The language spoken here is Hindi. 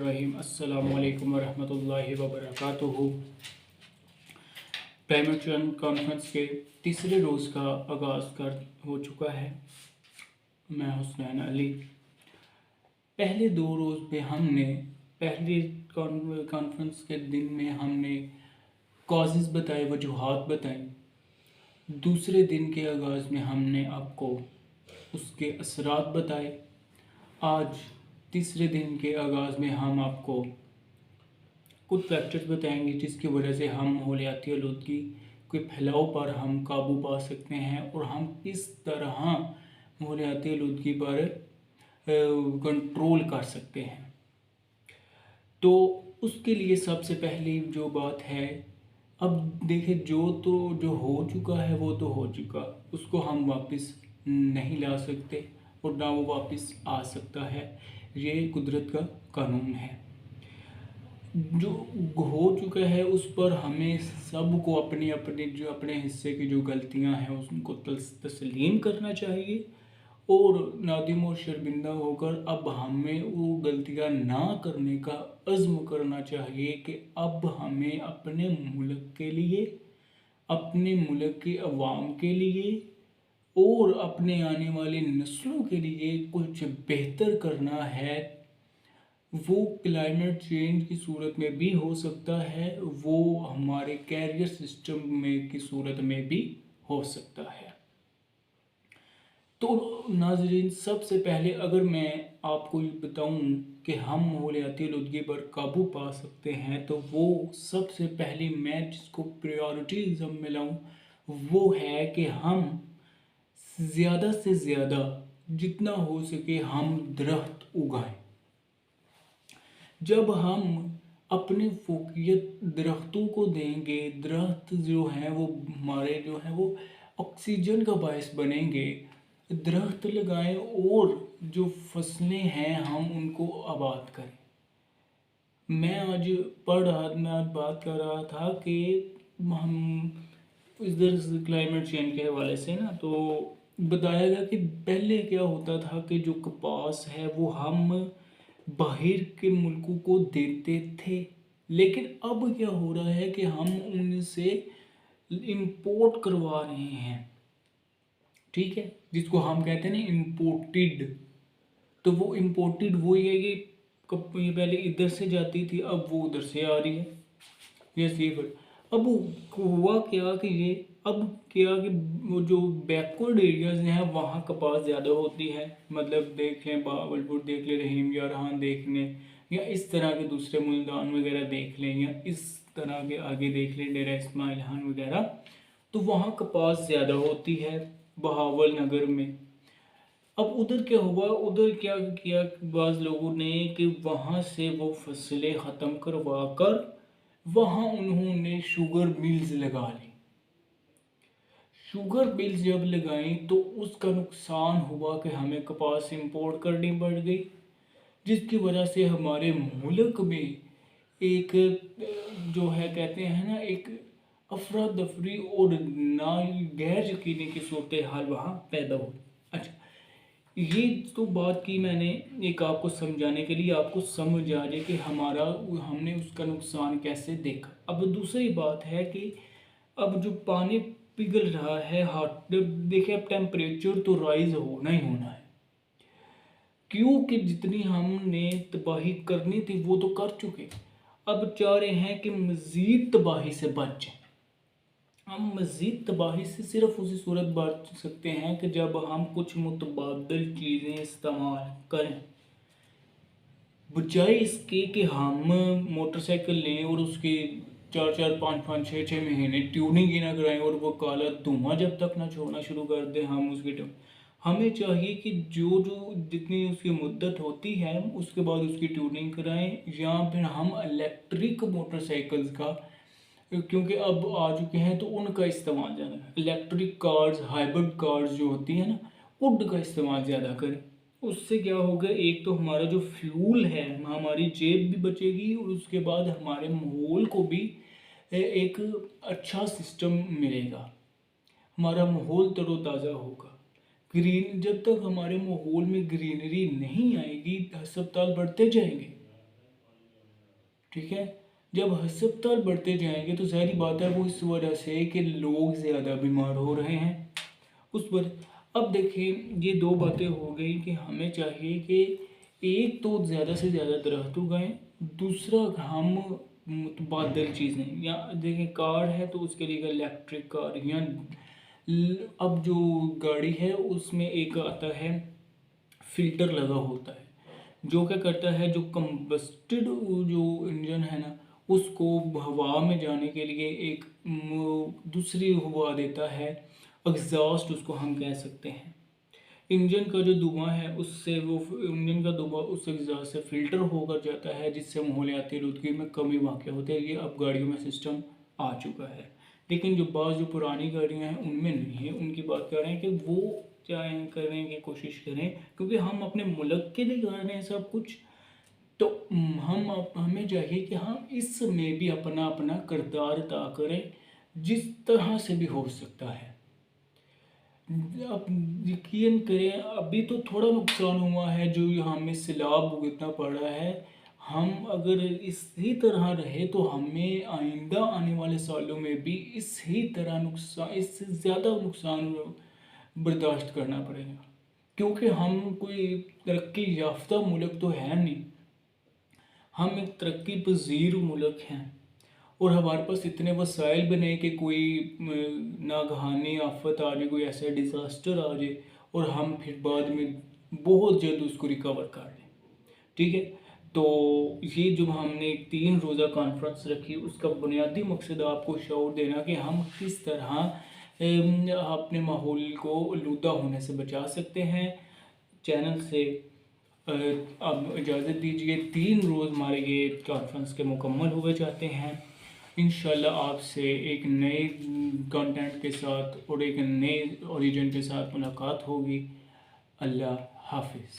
रहीम अस्सलामु अलैकुम वरहमतुल्लाहि वबरकातुहू। क्लाइमेट चेंज कॉन्फ्रेंस के तीसरे रोज़ का आगाज़ कर हो चुका है। मैं हुसनैन अली। पहले दो रोज़ में हमने पहले कॉन्फ्रेंस के दिन में हमने कॉजेज़ बताए, वजूहात बताई। दूसरे दिन के आगाज़ में हमने आपको उसके असरात बताए। आज तीसरे दिन के आगाज़ में हम आपको कुछ फैक्टर्स बताएंगे जिसकी वजह से हम माहौलियाती आलूदगी के फैलाव पर हम काबू पा सकते हैं और हम किस तरह माहौलियाती आलूदगी पर कंट्रोल कर सकते हैं। तो उसके लिए सबसे पहली जो बात है, अब देखिए जो हो चुका है वो तो हो चुका, उसको हम वापस नहीं ला सकते और ना वो वापस आ सकता है। ये कुदरत का कानून है। जो हो चुका है उस पर हमें सबको अपने अपने जो अपने हिस्से की जो गलतियां हैं उनको तस्लीम करना चाहिए और नादिम और शर्मिंदा होकर अब हमें वो गलतियां ना करने का अज़्म करना चाहिए कि अब हमें अपने मुल्क के लिए, अपने मुल्क के अवाम के लिए और अपने आने वाली नस्लों के लिए कुछ बेहतर करना है। वो क्लाइमेट चेंज की सूरत में भी हो सकता है, वो हमारे कैरियर सिस्टम में की सूरत में भी हो सकता है। तो नाज़रीन, सबसे पहले अगर मैं आपको ये बताऊं कि हम माहौलियाती आलूदगी पर काबू पा सकते हैं, तो वो सबसे पहले मैं जिसको प्रायोरिटीज़म में लाऊं वो है कि हम ज़्यादा से ज़्यादा जितना हो सके हम दरख्त उगाएं। जब हम अपनी फोकियत दरख्तों को देंगे, दरख्त जो हैं वो हमारे जो हैं वो ऑक्सीजन का बायस बनेंगे। दरख्त लगाएं और जो फसलें हैं हम उनको आबाद करें। मैं आज बात कर रहा था कि हम इधर क्लाइमेट चेंज के हवाले से ना, तो बताया गया कि पहले क्या होता था कि जो कपास है वो हम बाहर के मुल्कों को देते थे, लेकिन अब क्या हो रहा है कि हम उनसे इंपोर्ट करवा रहे हैं। ठीक है, जिसको हम कहते हैं ना इम्पोर्टेड। तो वो इम्पोर्टेड वो ही है कि ये पहले इधर से जाती थी, अब वो उधर से आ रही है। ये सीफर अब हुआ क्या कि ये अब क्या कि वो जो बैकवर्ड एरियाज हैं वहाँ कपास ज़्यादा होती है। मतलब देख लें बहावलपुर देख लें, रहीम यारान देख लें, या इस तरह के दूसरे मुल्तान वगैरह देख लें, या इस तरह के आगे देख लें डेरा इस्माइल खान वगैरह, तो वहाँ कपास ज़्यादा होती है बहावल नगर में। अब उधर क्या हुआ, उधर क्या किया बाज़ लोगों ने कि वहाँ से वो फसलें ख़त्म करवा कर वहाँ उन्होंने शुगर मिल्स लगा ली। शुगर मिल्स जब लगाई तो उसका नुकसान हुआ कि हमें कपास इंपोर्ट करनी पड़ गई, जिसकी वजह से हमारे मुल्क में एक जो है कहते हैं ना एक अफरा तफरी और ना गैर यकीनी की सूरत हाल वहाँ पैदा हुई। अच्छा, ये तो बात की मैंने एक आपको समझाने के लिए, आपको समझ आ जाए कि हमने उसका नुकसान कैसे देखा। अब दूसरी बात है कि अब जो पानी पिघल रहा है हॉट, देखिए अब टेम्परेचर तो राइज होना ही होना है, क्योंकि जितनी हमने तबाही करनी थी वो तो कर चुके। अब चाह रहे हैं कि मज़ीद तबाही से बच जाए। हम मज़ीद तबाही से सिर्फ उसी सूरत बच सकते हैं कि जब हम कुछ मुतबादल चीज़ें इस्तेमाल करें, बजाय इसके कि हम मोटरसाइकिल लें और उसके 4-4 5-5 6-6 महीने ट्यूनिंग ही ना कराएं और वो काला धुआं जब तक ना छोड़ना शुरू कर दें हम उसकी हमें चाहिए कि जो जो जितनी उसकी मुद्दत होती है उसके बाद उसकी ट्यूनिंग कराएं, या फिर हम इलेक्ट्रिक मोटरसाइकिल्स का, क्योंकि अब आ चुके हैं तो उनका इस्तेमाल ज़्यादा करें। इलेक्ट्रिक कार्स, हाइब्रिड कार्स जो होती हैं ना, उनका इस्तेमाल ज़्यादा करें। उससे क्या होगा, एक तो हमारा जो फ्यूल है, हमारी जेब भी बचेगी और उसके बाद हमारे माहौल को भी एक अच्छा सिस्टम मिलेगा। हमारा माहौल तरोताज़ा होगा। जब तक हमारे माहौल में ग्रीनरी नहीं आएगी अस्पताल बढ़ते जाएंगे। ठीक है। जब अस्पताल बढ़ते जाएंगे तो ज़ाहिर बात है वो इस वजह से कि लोग ज़्यादा बीमार हो रहे हैं उस पर। अब देखिए ये दो बातें हो गई कि हमें चाहिए कि एक तो ज़्यादा से ज़्यादा दरख्त उगाएं, दूसरा हम मुतबादल चीज़ें, या देखिए कार है तो उसके लिए इलेक्ट्रिक कार, या अब जो गाड़ी है उसमें एक आता है फिल्टर लगा होता है जो क्या करता है, जो कंबस्टेड जो इंजन है ना उसको हवा में जाने के लिए एक दूसरी हवा देता है, एग्जॉस्ट उसको हम कह सकते हैं। इंजन का जो धुआं है उससे वो इंजन का धुआं उस एग्जॉस्ट से फिल्टर होकर जाता है जिससे माहौलियाती आलूदगी में कमी वाक़ होती है। ये अब गाड़ियों में सिस्टम आ चुका है, लेकिन जो बाज़ जो पुरानी गाड़ियाँ हैं उनमें नहीं है। उनकी बात कर रहे हैं कि वो चाहे करने की कोशिश करें क्योंकि हम अपने मुल्क के लिए कर रहे हैं सब कुछ, तो हमें चाहिए कि हम इसमें भी अपना अपना किरदार अदा करें जिस तरह से भी हो सकता है। आप यकीन करें अभी तो थोड़ा नुकसान हुआ है जो हमें सैलाब भुगतना पड़ा है। हम अगर इसी तरह रहे तो हमें आइंदा आने वाले सालों में भी इसी तरह नुकसान, इससे ज़्यादा नुकसान बर्दाश्त करना पड़ेगा क्योंकि हम कोई तरक्की याफ्ता मुल्क तो है नहीं, हम एक तरक्की पजीर मुल्क हैं और हमारे पास इतने वसाइल भी नहीं कि कोई नागहानी आफत आ जाए, कोई ऐसा डिज़ास्टर आ जाए और हम फिर बाद में बहुत जल्द उसको रिकवर कर लें। ठीक है, तो ये जो हमने 3 रोज़ा कॉन्फ्रेंस रखी उसका बुनियादी मकसद आपको शऊर देना कि हम किस तरह अपने माहौल को आलूदा होने से बचा सकते हैं। चैनल से अब इजाज़त दीजिए। 3 रोज़ हमारे ये कॉन्फ्रेंस के मुकम्मल हुए जाते हैं। इंशाल्लाह आपसे एक नए कंटेंट के साथ और एक नए ओरिजिन के साथ मुलाकात होगी। अल्लाह हाफिज़।